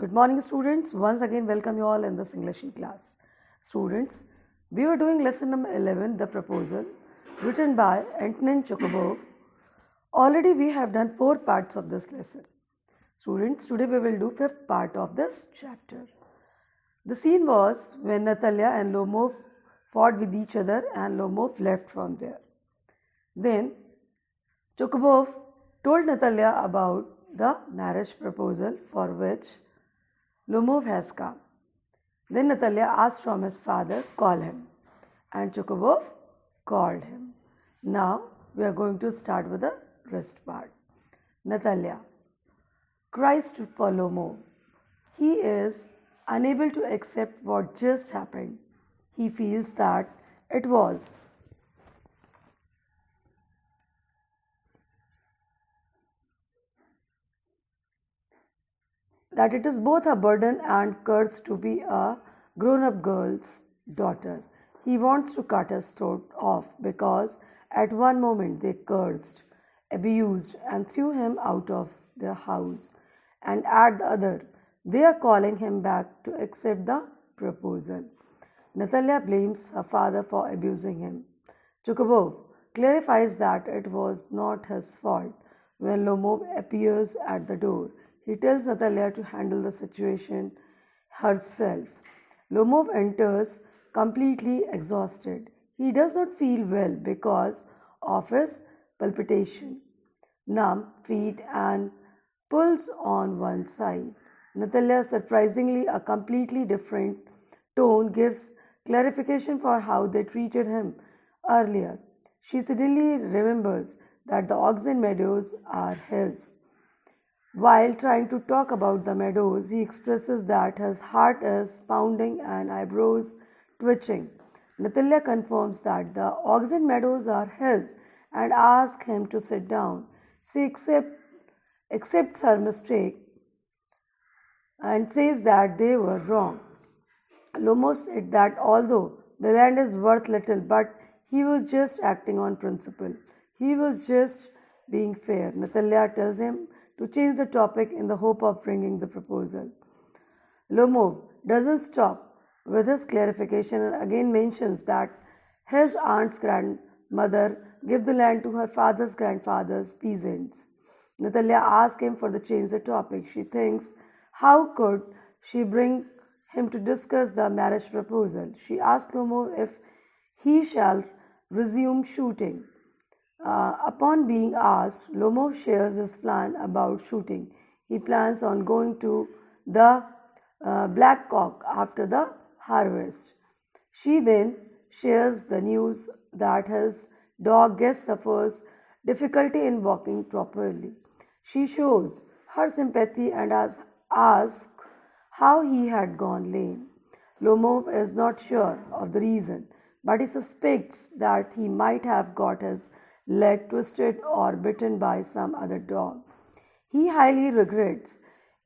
Good morning, students. Once again, welcome you all in this English class. Students, we were doing lesson number 11, The Proposal, written by Antonin Chekhov. Already we have done 4 parts of this lesson. Students, today we will do 5th part of this chapter. The scene was when Natalia and Lomov fought with each other and Lomov left from there. Then Chekhov told Natalia about the marriage proposal for which Lomov has come. Then Natalia asked from his father, call him. And Chekhov called him. Now we are going to start with the rest part. Natalia cries for Lomov. He is unable to accept what just happened. He feels that it is both a burden and curse to be a grown-up girl's daughter. He wants to cut his throat off because at one moment they cursed, abused and threw him out of their house, and at the other they are calling him back to accept the proposal. Natalia blames her father for abusing him. Chekhov clarifies that it was not his fault. When Lomov appears at the door, he tells Natalia to handle the situation herself. Lomov enters completely exhausted. He does not feel well because of his palpitation, numb feet and pulse on one side. Natalia, surprisingly a completely different tone, gives clarification for how they treated him earlier. She suddenly remembers that the oxen meadows are his. While trying to talk about the meadows, he expresses that his heart is pounding and eyebrows twitching. Natalia confirms that the oxen meadows are his and asks him to sit down. She accepts her mistake and says that they were wrong. Lomov said that although the land is worth little, but he was just acting on principle. He was just being fair. Natalia tells him to change the topic in the hope of bringing the proposal. Lomov doesn't stop with his clarification and again mentions that his aunt's grandmother gave the land to her father's grandfather's peasants. Natalia asks him for the change the topic. She thinks, how could she bring him to discuss the marriage proposal? She asks Lomov if he shall resume shooting. Upon being asked, Lomov shares his plan about shooting. He plans on going to the Black Cock after the harvest. She then shares the news that his dog Guess suffers difficulty in walking properly. She shows her sympathy and asks how he had gone lame. Lomov is not sure of the reason, but he suspects that he might have got his leg twisted or bitten by some other dog. He highly regrets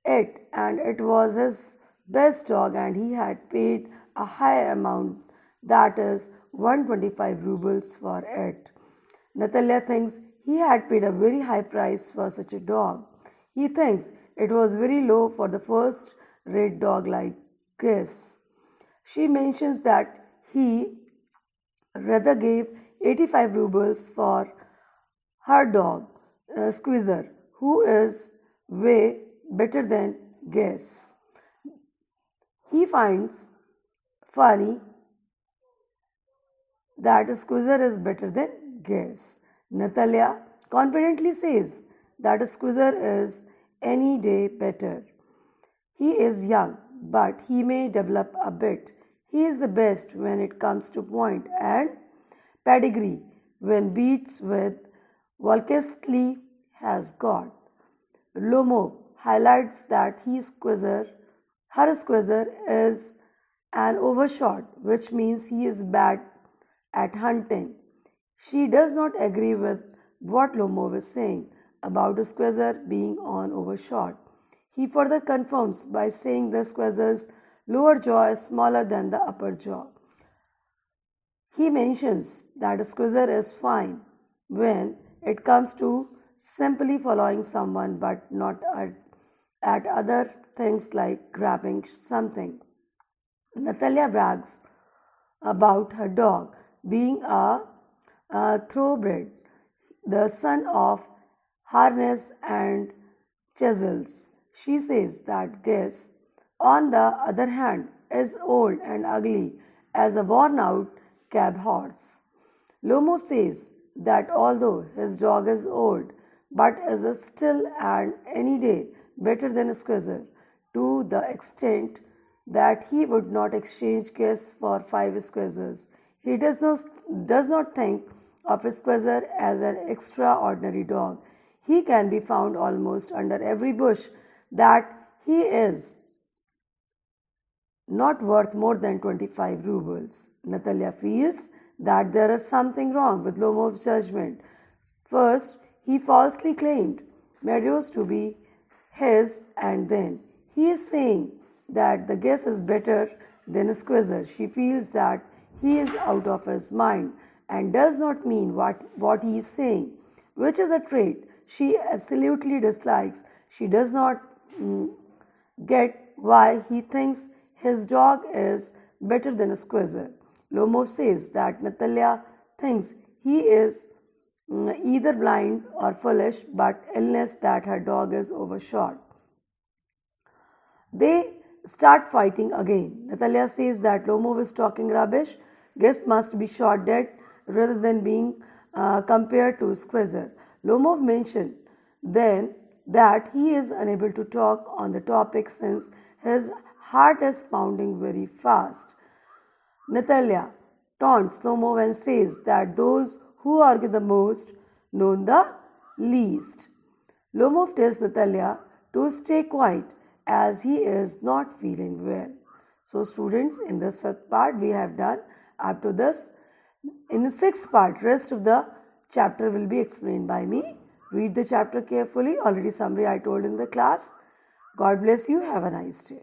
it, and it was his best dog and he had paid a high amount, that is 125 rubles, for it. Natalia thinks he had paid a very high price for such a dog. He thinks it was very low for the first rate dog like Guess. She mentions that he rather gave 85 rubles for her dog, Squeezer, who is way better than Guess. He finds funny that Squeezer is better than Guess. Natalia confidently says that Squeezer is any day better. He is young, but he may develop a bit. He is the best when it comes to point and pedigree when beats with Volkowski has got. Lomov highlights that her Squeezer is an overshot, which means he is bad at hunting. She does not agree with what Lomov is saying about the Squeezer being on overshot. He further confirms by saying the Squeezer's lower jaw is smaller than the upper jaw. He mentions that a Squeezer is fine when it comes to simply following someone but not at other things like grabbing something. Natalia brags about her dog being a thoroughbred, the son of harness and chisels. She says that Guess, on the other hand, is old and ugly as a worn out cab horse. Lomov says that although his dog is old, but is still and any day better than Squeezer, to the extent that he would not exchange Guess for 5 Squeezers. He does not think of Squeezer as an extraordinary dog. He can be found almost under every bush, that he is not worth more than 25 rubles. Natalia feels that there is something wrong with Lomov's judgment. First, he falsely claimed Meadows to be his, and then he is saying that the Guess is better than Squeezer. She feels that he is out of his mind and does not mean what he is saying, which is a trait she absolutely dislikes. She does not get why he thinks his dog is better than Squeezer. Lomov says that Natalia thinks he is either blind or foolish, but illness that her dog is overshot. They start fighting again. Natalia says that Lomov is talking rubbish. Guess must be shot dead rather than being compared to Squeezer. Lomov mentioned then that he is unable to talk on the topic since his heart is pounding very fast. Natalia taunts Lomov and says that those who argue the most know the least. Lomov tells Natalia to stay quiet as he is not feeling well. So students, in this 5th part we have done up to this. In the 6th part, rest of the chapter will be explained by me. Read the chapter carefully. Already summary I told in the class. God bless you. Have a nice day.